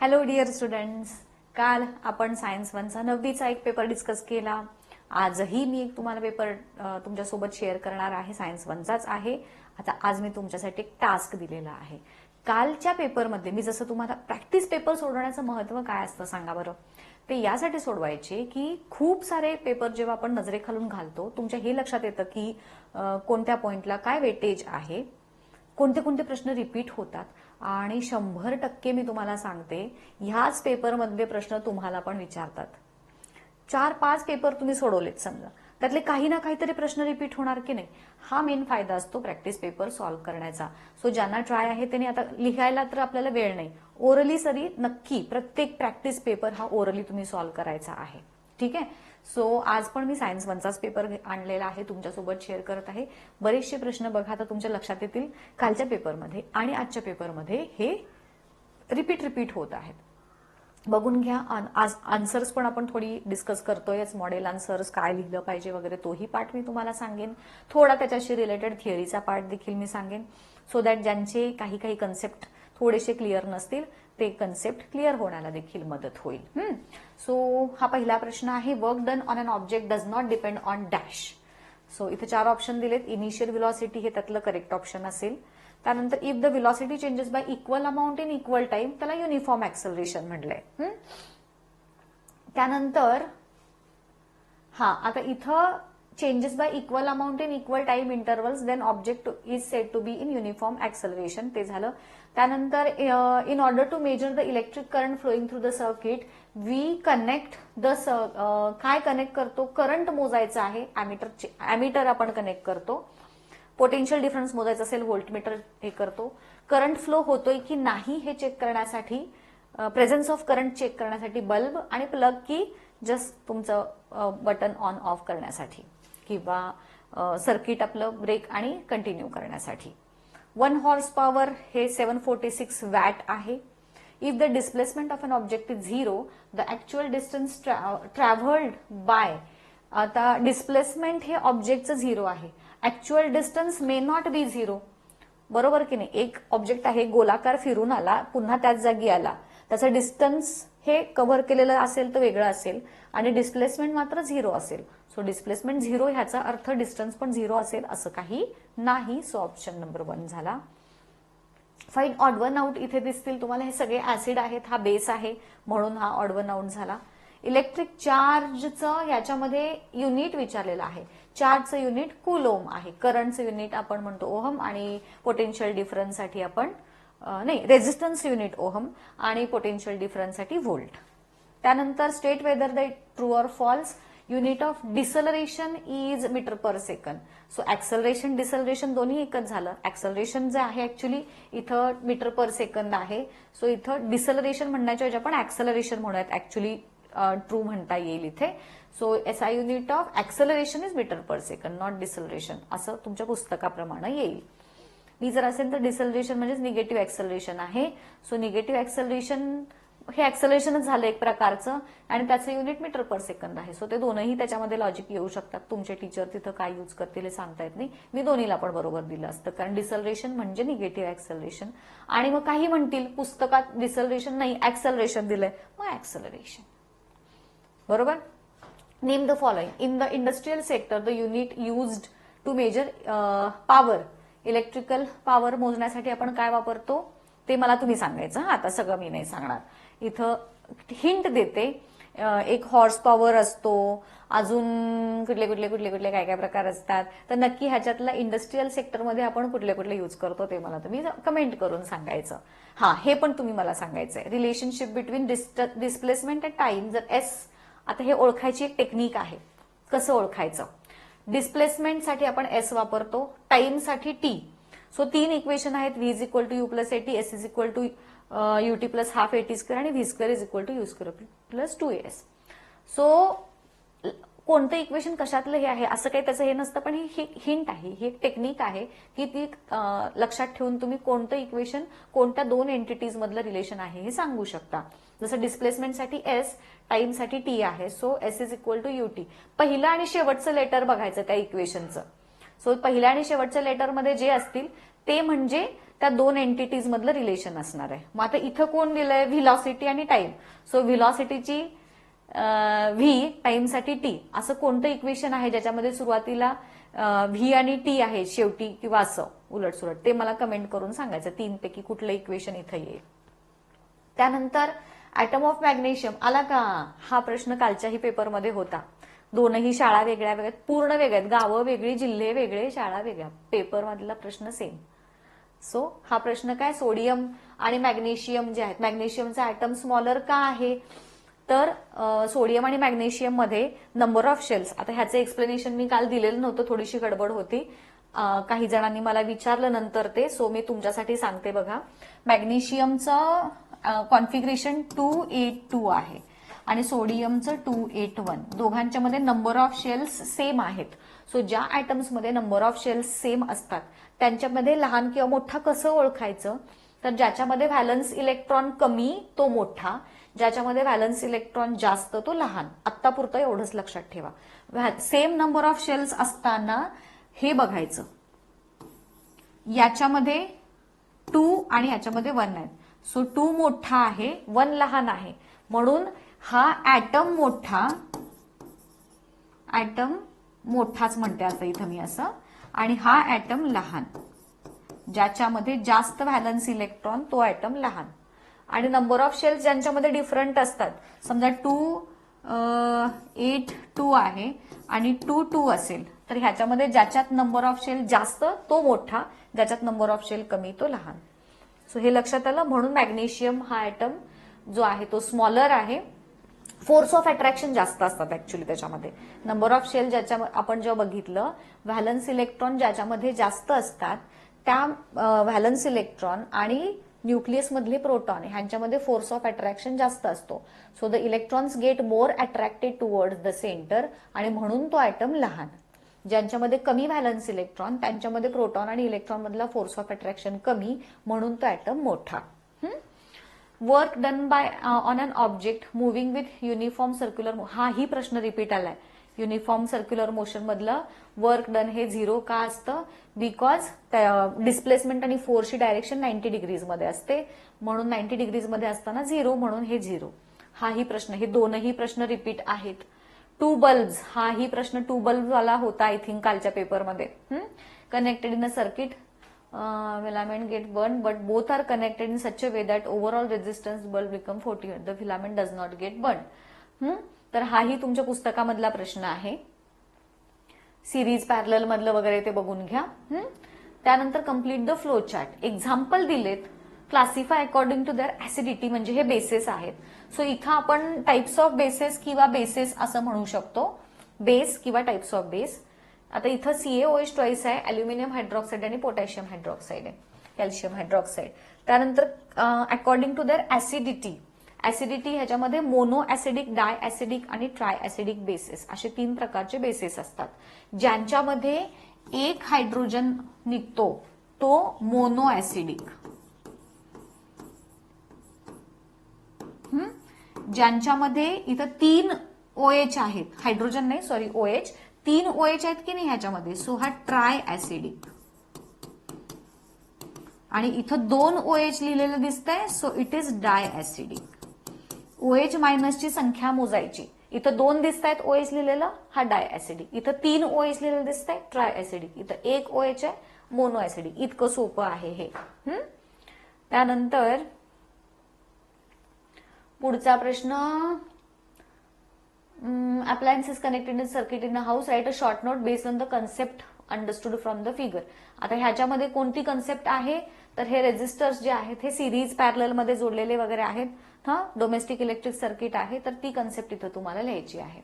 Hello dear students, काल आपण science 1चा 9वीचा एक पेपर डिस्कस केला. आजही मी एक तुम्हाला पेपर तुमच्यासोबत शेअर करणार आहे. सायन्स 1चाच आहे. आता आज मी तुमच्यासाठी एक टास्क दिलेला आहे. कालच्या पेपरमध्ये मी जसं तुम्हाला प्रॅक्टिस पेपर सोडवण्याचं महत्त्व काय असतं सांगा बरं. ते यासाठी सोडवायचे की खूप सारे पेपर जेव्हा आपण नजरेखालून घालतो तुमच्या हे लक्षात येतं की कोणत्या पॉइंटला काय वेटेज आहे, कोणते कोणते प्रश्न रिपीट होतात आणि 100% मी तुम्हाला सांगते ह्याच पेपरमधले प्रश्न तुम्हाला पण विचारतात. 4-5 पेपर तुम्ही सोडवलेत समजा, त्यातले काही ना काहीतरी प्रश्न रिपीट होणार की नाही. हा मेन फायदा असतो प्रॅक्टिस पेपर सॉल्व्ह करण्याचा. सो ज्यांना ट्राय आहे त्यांनी आता लिहायला तर आपल्याला वेळ नाही, ओरली सरी नक्की प्रत्येक प्रॅक्टिस पेपर हा ओरली तुम्ही सॉल्व्ह करायचा आहे. ठीक आहे. सो आज पण मी सायन्स 1चाच पेपर आणलेला आहे, तुमच्यासोबत शेअर करत आहे. बरेचसे प्रश्न बघा आता तुमच्या लक्षात येतील. कालच्या पेपरमध्ये आणि आजच्या पेपरमध्ये हे रिपीट होत आहेत. बघून घ्या. आज आन्सर्स पण आपण थोडी डिस्कस करतोयच. मॉडेल आन्सर्स काय लिहिलं पाहिजे वगैरे तोही पार्ट मी तुम्हाला सांगेन. थोडा त्याच्याशी रिलेटेड थिअरीचा पार्ट देखील मी सांगेन, सो दॅट ज्यांचे काही कन्सेप्ट थोडेसे क्लिअर नसतील ते कन्सेप्ट क्लिअर होण्याला देखील मदत होईल. सो हा पहिला प्रश्न आहे, work done on an object does not depend on dash. So इथे 4 ऑप्शन दिलेत. इनिशियल व्हेलॉसिटी हे त्यातलं करेक्ट ऑप्शन असेल. त्यानंतर if the velocity changes by equal amount in equal time, त्याला युनिफॉर्म ऍक्सलरेशन म्हटलंय. त्यानंतर आता इथं changes by equal amount in equal time intervals then object is said to be in uniform acceleration, ते झालं. त्यानंतर in order to measure the electric current flowing through the circuit we connect the काय connect करतो, current मोजायचं आहे, ammeter आपण connect करतो. Potential difference मोजायचा असेल व्होल्टमीटर हे करतो. करंट फ्लो होतोय की नाही हे चेक करण्यासाठी, प्रेझेन्स ऑफ करंट चेक करण्यासाठी बल्ब, आणि प्लग की जस्ट तुमचं बटन ऑन ऑफ करण्यासाठी किंवा सर्किट आपलं ब्रेक आणि कंटिन्यू करण्यासाठी. 1 हॉर्स पॉवर हे 746 वॅट आहे. If the displacement of an object is 0, the actual distance travelled by, आता डिस्प्लेसमेंट हे ऑब्जेक्टचं 0 आहे, actual distance may not be 0, बरोबर की नाही. एक ऑब्जेक्ट आहे, गोलाकार फिरून आला, पुन्हा त्याच जागी आला, त्याचं डिस्टन्स हे कव्हर केलेलं असेल तर वेगळं असेल आणि डिस्प्लेसमेंट मात्र 0 असेल. सो डिस्प्लेसमेंट 0 ह्याचा अर्थ डिस्टन्स पण 0 असेल असं काही नाही. सो ऑप्शन नंबर 1 झाला. फाईन ऑड वन आउट इथे दिसतील तुम्हाला. हे सगळे ऍसिड आहेत, हा बेस आहे म्हणून हा ऑड वन आउट झाला. इलेक्ट्रिक चार्जचं याच्यामध्ये युनिट विचारलेलं आहे. चार्जचं युनिट कुलोम आहे, करंटचं युनिट आपण म्हणतो ओहम, आणि पोटेन्शियल डिफरन्ससाठी आपण रेझिस्टन्स युनिट ओहम, आणि पोटेन्शियल डिफरन्ससाठी व्होल्ट. त्यानंतर state whether the true or false, unit of deceleration is metre per second. So acceleration deceleration दोन्ही एकच झालं. ऍक्सलरेशन जे आहे ऍक्च्युली इथं मीटर पर सेकंद आहे. सो इथं डिसलरेशन म्हणण्याच्या ऐवजी आपण ऍक्सलरेशन म्हणूयात, ऍक्च्युली ट्रू म्हणता येईल इथे. So SI unit of acceleration is metre per second, not deceleration, असं तुमच्या पुस्तकाप्रमाणे येईल. मी जर असेल तर डिसलरेशन म्हणजे निगेटिव्ह ऍक्सलरेशन आहे. सो निगेटिव्ह ऍक्सलरेशन हे ऍक्सलरेशनच झालं एक प्रकारचं, आणि त्याचं युनिट मीटर पर सेकंद आहे. सो ते दोनही त्याच्यामध्ये लॉजिक येऊ शकतात. तुमचे टीचर तिथं काय यूज करतील हे सांगता येत नाही. मी दोन्हीला पण बरोबर दिलं असतं, कारण डिसलरेशन म्हणजे निगेटिव्ह ऍक्सलरेशन. आणि मग काही म्हणतील पुस्तकात डिसलरेशन नाही ऍक्सलरेशन दिलंय, मग ऍक्सलरेशन बरोबर. Name the following. In the industrial sector the unit used to measure power, electrical power मोजण्यासाठी आपण काय वापरतो ते मला तुम्ही सांगायचं. आता सगळं मी नाही सांगणार. इथं हिंट देते. एक हॉर्स पॉवर असतो, अजून कुठले काय प्रकार असतात, तर नक्की ह्याच्यातला इंडस्ट्रियल सेक्टरमध्ये आपण कुठले यूज करतो ते मला तुम्ही कमेंट करून सांगायचं. हे पण तुम्ही मला सांगायचंय. Relationship between displacement and time, जर एस, आता हे ओळखायची एक टेक्निक आहे. कसं ओळखायचं? डिस्प्लेसमेंटसाठी आपण एस वापरतो, टाइमसाठी टी. सो 3 इक्वेशन आहेत. V is equal to U plus AT, S is equal to UT plus half AT square, आणि V square is equal to U square plus 2as. So कोणतं equation कशातलं हे आहे असं काही त्याचं हे नसतं, पण ही हिंट आहे, ही एक टेक्निक आहे की ती लक्षात ठेवून तुम्ही कोणतं इक्वेशन कोणत्या 2 एंटिटीज मधलं रिलेशन आहे हे सांगू शकता. जसं डिस्प्लेसमेंटसाठी एस, टाइमसाठी टी आहे. So S is equal to UT. पहिलं आणि शेवटचं लेटर बघायचं त्या इक्वेशनचं. सो पहिल्या आणि शेवटच्या लेटरमध्ये जे असतील ते म्हणजे त्या दोन एंटिटीज मधलं रिलेशन असणार आहे. मग आता इथं कोण दिलंय? व्हिलॉसिटी आणि टाइम. सो व्हिलॉसिटीची व्ही, टाइमसाठी टी, असं कोणतं इक्वेशन आहे ज्याच्यामध्ये सुरुवातीला व्ही आणि टी आहे शेवटी, किंवा असं उलटसुलट, ते मला कमेंट करून सांगायचं. 3 पैकी कुठलं इक्वेशन इथं येईल. त्यानंतर ऍटम ऑफ मॅग्नेशियम आला का? हा प्रश्न कालच्याही पेपरमध्ये होता. दोनही शाळा वेगळ्या वेगळ्या, पूर्ण वेगळ्या, गावं वेगळी, जिल्हे वेगळे, शाळा वेगळ्या, पेपर मधला प्रश्न सेम. सो हा प्रश्न काय? सोडियम आणि मॅग्नेशियम जे आहेत, मॅग्नेशियमचा ऍटम स्मॉलर का आहे? तर सोडियम आणि मॅग्नेशियम मध्ये नंबर ऑफ शेल्स, आता ह्याचं एक्सप्लेनेशन मी काल दिलेलं नव्हतं, थोडीशी गडबड होती, काही जणांनी मला विचारलं नंतर ते, सो मी तुमच्यासाठी सांगते बघा. मॅग्नेशियमचं कॉन्फिगरेशन 282 आहे आणि सोडियमचं 281. दोघांच्या मध्ये नंबर ऑफ शेल्स सेम आहेत. सो ज्या ऍटम्स मध्ये नंबर ऑफ शेल्स सेम असतात त्यांच्यामध्ये लहान किंवा मोठा कसं ओळखायचं? तर ज्याच्यामध्ये व्हॅलन्स इलेक्ट्रॉन कमी तो मोठा, ज्याच्यामध्ये व्हॅलन्स इलेक्ट्रॉन जास्त तो लहान. आत्तापुरतं एवढंच लक्षात ठेवा. सेम नंबर ऑफ शेल्स असताना हे बघायचं, याच्यामध्ये 2 आणि याच्यामध्ये 1 आहेत. सो 2 मोठा आहे, 1 लहान आहे, म्हणून हा ऍटम मोठाच म्हणते आता इथं मी असं, आणि हा ऍटम लहान. ज्याच्यामध्ये जास्त व्हॅलन्स इलेक्ट्रॉन तो ऍटम लहान. आणि नंबर ऑफ शेल्स ज्यांच्यामध्ये डिफरंट असतात, समजा 282 आहे आणि 22 असेल, तर ह्याच्यामध्ये ज्याच्यात नंबर ऑफ शेल जास्त तो मोठा, ज्याच्यात नंबर ऑफ शेल कमी तो लहान. सो हे लक्षात आलं. म्हणून मॅग्नेशियम हा ऍटम जो आहे तो स्मॉलर आहे. फोर्स ऑफ अट्रॅक्शन जास्त असतात ऍक्च्युली त्याच्यामध्ये. नंबर ऑफ शेल ज्याच्या आपण जेव्हा बघितलं, व्हॅलन्स इलेक्ट्रॉन ज्याच्यामध्ये जास्त असतात त्या व्हॅलन्स इलेक्ट्रॉन आणि न्यूक्लियस मधले प्रोटॉन ह्यांच्यामध्ये फोर्स ऑफ अट्रॅक्शन जास्त असतो. So the electrons get more attracted towards the centre, आणि म्हणून तो ऍटम लहान. ज्यांच्यामध्ये कमी व्हॅलन्स इलेक्ट्रॉन त्यांच्यामध्ये प्रोटॉन आणि इलेक्ट्रॉन मधला फोर्स ऑफ अट्रॅक्शन कमी, म्हणून तो ऍटम मोठा. Work done by on an object moving with uniform circular, हाही प्रश्न रिपीट आलाय. युनिफॉर्म सर्क्युलर मोशन मधलं वर्क डन हे 0 का असतं? बिकॉज डिस्प्लेसमेंट आणि फोर्सची डायरेक्शन 90 डिग्रीज मध्ये असते, म्हणून 90 डिग्रीज मध्ये असताना 0, म्हणून हे 0. हाही प्रश्न, हे दोनही प्रश्न रिपीट आहेत. 2 बल्ब्स, हाही प्रश्न 2 बल्ब वाला होता आय थिंक कालच्या पेपरमध्ये. Connected in a circuit, filament get burned but both are connected in such a way that overall resistance bulb become 40. The filament does not get burned. तर हाही तुमच्या पुस्तकामधला प्रश्न आहे. सिरीज पॅरलल मधलं वगैरे ते बघून घ्या. त्यानंतर complete the flow chart. Example दिलेत. Classify according to their acidity, म्हणजे हे बेसेस आहेत. सो इथं आपण टाइप्स ऑफ बेसेस किंवा बेसेस असं म्हणू शकतो. बेस किंवा टाइप्स ऑफ बेस. आता इथं CaOH ट्वाइस आहे, अल्युमिनियम हायड्रॉक्साईड आणि पोटॅशियम हायड्रॉक्साईड आहे, कॅल्शियम हायड्रॉक्साईड. त्यानंतर according to their acidity, acidity ह्याच्यामध्ये मोनो ऍसिडिक, डाय ऍसिडिक आणि ट्राय ऍसिडिक बेसेस असे 3 प्रकारचे बेसेस असतात. ज्यांच्यामध्ये एक हायड्रोजन निघतो तो मोनो ऍसिडिक. ज्यांच्यामध्ये इथं 3 OH आहेत, हायड्रोजन नाही सॉरी OH, 3 OH आहेत की नाही ह्याच्यामध्ये, सो हा ट्राय ऍसिडिक. आणि इथं 2 OH लिहिलेलं दिसतंय, so it is di acidic. OH मायनसची संख्या मोजायची. इथं 2 दिसत आहेत OH लिहिलेलं, हा डाय ऍसिडिक. इथं 3 OH लिहिलेलं दिसतंय, ट्राय ऍसिडिक. इथं 1 OH आहे, मोनो ऍसिडिक. इतकं सोपं आहे हे. त्यानंतर पुढचा प्रश्न, appliances connected in circuit in a house, write a short note based on the concept understood from the figure. आता ह्याच्यामध्ये कोणती कन्सेप्ट आहे? तर हे रेजिस्टर्स जे आहेत हे सिरीज पॅरलल मध्ये जोडलेले वगैरे आहेत. डोमेस्टिक इलेक्ट्रिक सर्किट आहे, तर ती कन्सेप्ट इथं तुम्हाला लिहायची आहे.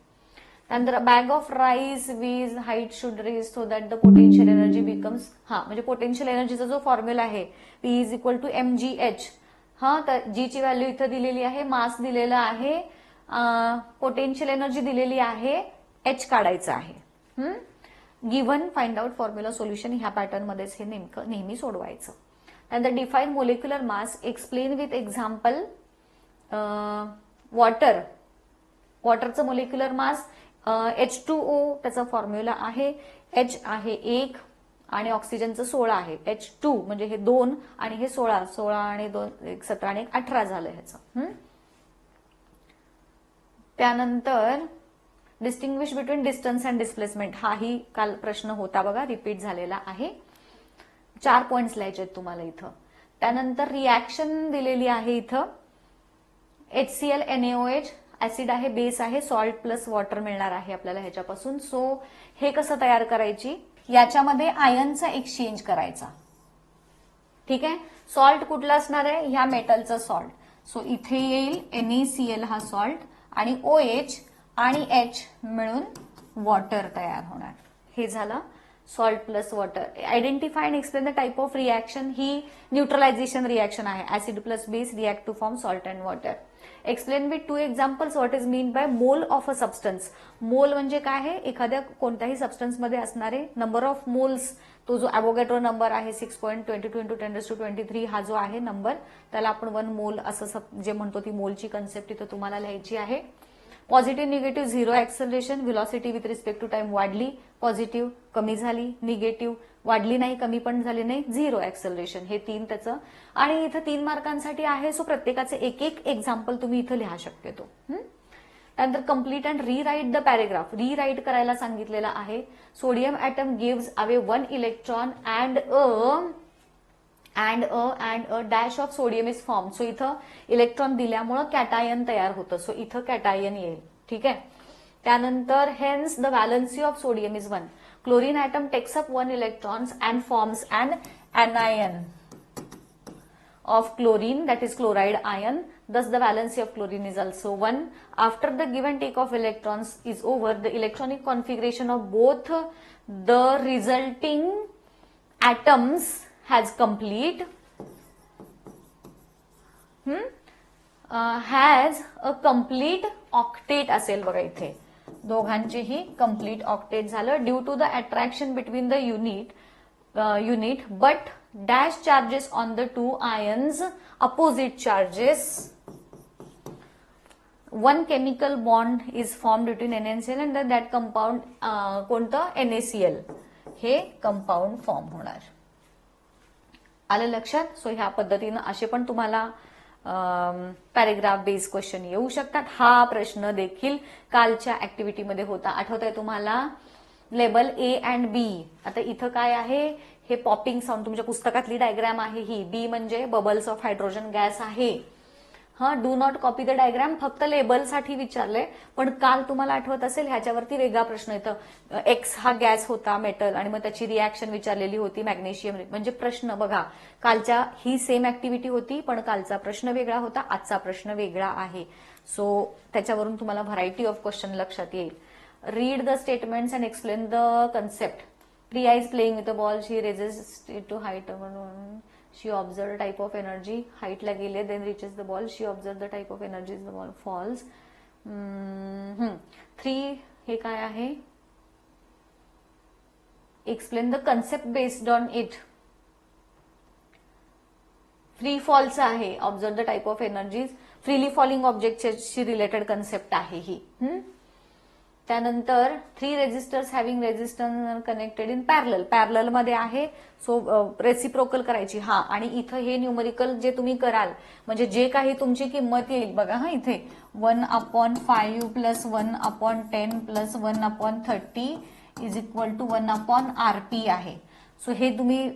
त्यानंतर bag of rice whose height should raise so that the potential energy becomes, म्हणजे पोटेन्शियल एनर्जीचा जो फॉर्म्युला आहे P is equal to mgh. तर जी ची व्हॅल्यू इथं दिलेली आहे, मास दिलेला आहे, पोटेन्शियल एनर्जी दिलेली आहे, H काढायचं आहे. Given find out formula solution, ह्या पॅटर्न मध्येच हे नेमकं नेहमी सोडवायचं. त्यानंतर define molecular mass, explain with example. वॉटरचं मोलेक्युलर मास H2O, त्याचा फॉर्म्युला आहे H आहे 1 आणि ऑक्सिजनचं 16 आहे. H2 म्हणजे हे 2 आणि हे 16, 16 आणि 2 17 आणि 18 झालं ह्याचं. त्यानंतर distinguish between distance and displacement, हाही काल प्रश्न होता बघा, रिपीट झालेला आहे. 4 पॉइंट्स लिहायचे आहेत तुम्हाला इथं. त्यानंतर रिॲक्शन दिलेली आहे इथं. HCl NaOH, ऍसिड आहे, बेस आहे, सॉल्ट प्लस वॉटर मिळणार आहे आपल्याला ह्याच्यापासून. सो हे कसं तयार करायची, याच्यामध्ये आयनचा एक्सचेंज करायचा. ठीक आहे. सॉल्ट कुठला असणार आहे, ह्या मेटलचं सॉल्ट. सो इथे येईल NaCl हा सॉल्ट आणि OH आणि H मिळून वॉटर तयार होणार. हे झालं salt plus water. Identify and explain the type of reaction, ही न्यूट्रलायझेशन रिॲक्शन आहे. Acid plus base react to form salt and water. Explain with 2 examples what is mean by mole of a substance. Mole म्हणजे काय आहे, एखाद्या कोणत्याही सबस्टन्समध्ये असणारे number of moles. तो जो अॅव्होगॅड्रो नंबर आहे 6.22 × 10⁻23 हा जो आहे नंबर, त्याला आपण 1 मोल असं जे म्हणतो, ती मोलची कन्सेप्ट इथं तुम्हाला लिहायची आहे. Positive negative, 0 acceleration, velocity with respect to time वाढली, पॉझिटिव्ह कमी झाली, निगेटिव्ह वाढली नाही कमी पण झाली नाही, 0 ऍक्सलरेशन. हे 3 त्याचं. आणि इथं 3 मार्कांसाठी आहे. सो प्रत्येकाचे एक एक एक्झाम्पल तुम्ही इथं लिहा शक्यतो. त्यानंतर complete and rewrite the paragraph, rewrite करायला सांगितलेला आहे. Sodium atom gives away 1 electron and a dash of sodium is form. So इथं इलेक्ट्रॉन दिल्यामुळं कॅटायन तयार होतं. सो इथं कॅटायन येईल. ठीक आहे. त्यानंतर hence the valency of sodium is 1. Chlorine atom takes up 1 electrons and forms and anion of chlorine, that is chloride ion. Thus the valency of chlorine is also 1. After the give and take of electrons is over, the electronic configuration of both the resulting atoms has complete. Has a complete octet असेल बघा इथे. दोघांचेही complete octet झालं. Due to the attraction between the unit but dash charges on the 2 ions, opposite charges, 1 chemical bond is formed between NaCl and that compound कोणतं, NaCl, हे compound form होणार. आलं लक्षात. सो ह्या पद्धतीनं असे पण तुम्हाला पॅरेग्राफ बेस्ड क्वेश्चन येऊ शकतात. हा प्रश्न देखील कालच्या ऍक्टिव्हिटीमध्ये होता, आठवतंय तुम्हाला. Label A and B. आता इथं काय आहे, हे पॉपिंग साऊंड तुमच्या पुस्तकातली डायग्राम आहे ही. बी म्हणजे बबल्स ऑफ हायड्रोजन गॅस आहे. Do not copy the diagram, फक्त लेबलसाठी विचारलंय. पण काल तुम्हाला आठवत असेल ह्याच्यावरती वेगळा प्रश्न येतो. एक्स हा गॅस होता मेटल आणि मग त्याची रिॲक्शन विचारलेली होती मॅग्नेशियम. म्हणजे प्रश्न बघा, कालच्या ही सेम ऍक्टिव्हिटी होती पण कालचा प्रश्न वेगळा होता, आजचा प्रश्न वेगळा आहे. सो त्याच्यावरून तुम्हाला व्हरायटी ऑफ क्वेश्चन लक्षात येईल. Read the statements and explain the concept. Priya is playing with a ball. She raises it to height. She observes the type of energy. Height ला गेले, then reaches the ball. She observes the type of energy the ball falls. 3 हे काय आहे? Explain the concept based on it. Free फॉलचं आहे. Observe the type of energies. Freely falling objectशी related concept आहे ही. त्यानंतर 3 resistors having resistance connected in parallel. Parallel मध्ये आहे. सो रेसिप्रोकल करायची. आणि इथं हे न्यूमरिकल जे तुम्ही कराल, म्हणजे जे काही तुमची किंमत येईल बघा. इथे 1/5 plus 1/10 plus 1/30 is equal to 1/RP आहे. सो हे तुम्ही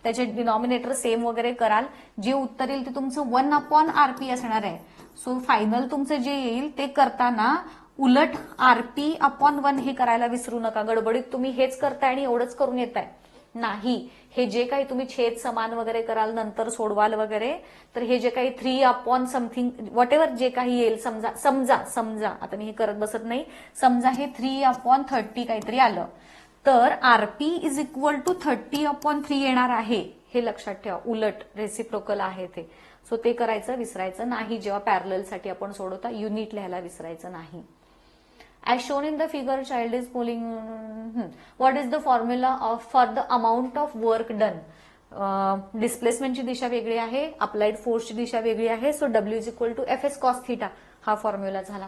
त्याचे डिनॉमिनेटर सेम वगैरे कराल. जे उत्तर येईल ते तुमचं 1/RP असणार आहे. सो फायनल तुमचं जे येईल ते करताना उलट RP/1 हे करायला विसरू नका. गडबडीत तुम्ही हेच करताय आणि एवढंच करून येताय नाही. हे जे काही तुम्ही छेद समान वगैरे कराल नंतर सोडवाल वगैरे, तर हे जे काही 3 समथिंग वॉट एव्हर जे काही येईल, समजा आता मी हे करत बसत नाही, समजा हे 3/30 काहीतरी आलं, तर RP इज इक्वल टू 30/3 येणार आहे. हे लक्षात ठेवा. उलट रेसिप्रोकल आहे ते. सो ते करायचं विसरायचं नाही. जेव्हा पॅरललसाठी आपण सोडवता युनिट लिहायला विसरायचं नाही. As shown in the figure, child is pulling. What is the formula for the amount of work done? डिस्प्लेसमेंटची दिशा वेगळी आहे, अप्लाइड फोर्सची दिशा वेगळी आहे. So W is equal to FS cos θ हा फॉर्म्युला झाला.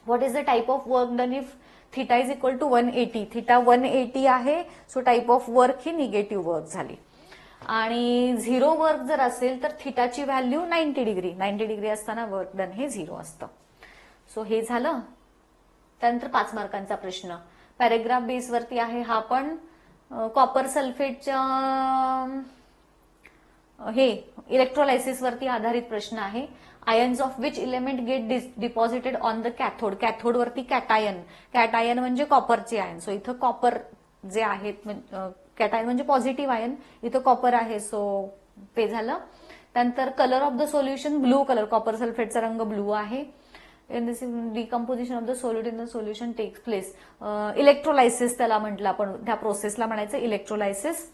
What is the type of work done if theta is equal to 180, theta 180 आहे, so type of work ही निगेटिव्ह वर्क झाली. आणि 0 वर्क जर असेल तर थिटाची व्हॅल्यू 90 डिग्री, 90 डिग्री असताना वर्क डन हे 0 असतं. सो हे झालं. त्यानंतर 5 मार्कांचा प्रश्न पॅरेग्राफ बेस वरती आहे. हा पण कॉपर सल्फेटच्या हे इलेक्ट्रोलायसिस वरती आधारित प्रश्न आहे. Ions of which element get deposited on the cathode, cathode वरती कॅटायन, कॅटायन म्हणजे कॉपरचे आयन. सो इथं कॉपर जे आहेत, कॅटायन म्हणजे पॉझिटिव्ह आयन, इथं कॉपर आहे, सो ते झालं. त्यानंतर colour of the solution blue colour, copper सल्फेटचा रंग ब्लू आहे. In this decomposition of the solute in the solution takes place, electrolysis त्याला म्हटलं आपण, त्या प्रोसेसला म्हणायचं electrolysis.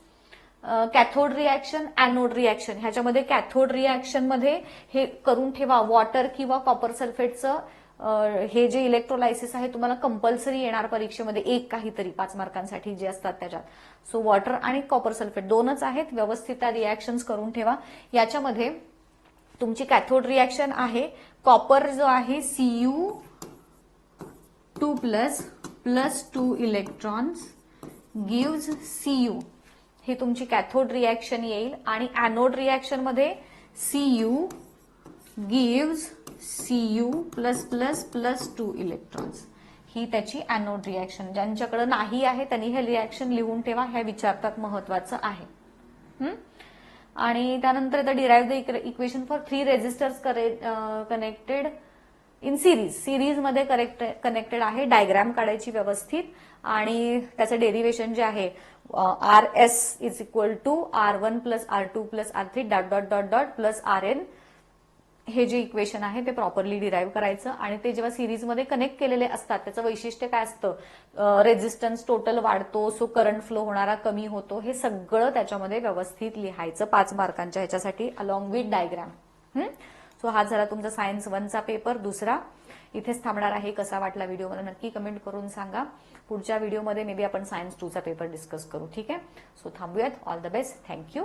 Cathode reaction, anode reaction, ह्याच्यामध्ये कॅथोड रिॲक्शन मध्ये हे करून ठेवा, वॉटर किंवा कॉपर सल्फेटचं हे जे इलेक्ट्रोलायसिस आहे तुम्हाला कंपल्सरी येणार परीक्षेमध्ये, एक काहीतरी 5 मार्कांसाठी जे असतात त्याच्यात. सो वॉटर आणि कॉपर सल्फेट दोनच आहेत, व्यवस्थित त्या रिॲक्शन्स करून ठेवा. याच्यामध्ये तुमची कॅथोड रिॲक्शन आहे, कॉपर जो आहे Cu2 plus 2 electrons gives Cu, हे तुमची कॅथोड रिॲक्शन येईल. आणि अॅनोड रिॲक्शन मध्ये Cu gives Cu plus 2 electrons, ही त्याची अॅनोड रिॲक्शन. ज्यांच्याकडे नाही आहे त्यांनी हे रिॲक्शन लिहून ठेवा, हे विचारतात, महत्वाचं आहे. आणि त्यानंतर आता derive the equation for 3 resistors connected in series, series मध्ये कनेक्टेड आहे. डायग्राम काढायची व्यवस्थित आणि त्याचं डेरिव्हेशन जे आहे RS is equal to R1 plus R2 plus R3 dot dot dot dot plus RN, हे जे इक्वेशन आहे ते प्रॉपरली डिराईव्ह करायचं. आणि ते जेव्हा सिरीजमध्ये कनेक्ट केलेले असतात त्याचं वैशिष्ट्य काय असतं, रेझिस्टन्स टोटल वाढतो, सो करंट फ्लो होणारा कमी होतो, हे सगळं त्याच्यामध्ये व्यवस्थित लिहायचं 5 मार्कांच्या ह्याच्यासाठी अलॉंग विथ डायग्राम. सो हा झाला तुमचा सायन्स 1चा पेपर. दुसरा इथेच थांबणार आहे. कसा वाटला व्हिडिओ मला नक्की कमेंट करून सांगा. पुढच्या व्हिडिओमध्ये मे बी आपण सायन्स 2चा पेपर डिस्कस करू. ठीक आहे, सो थांबूयात. All the best. थँक्यू.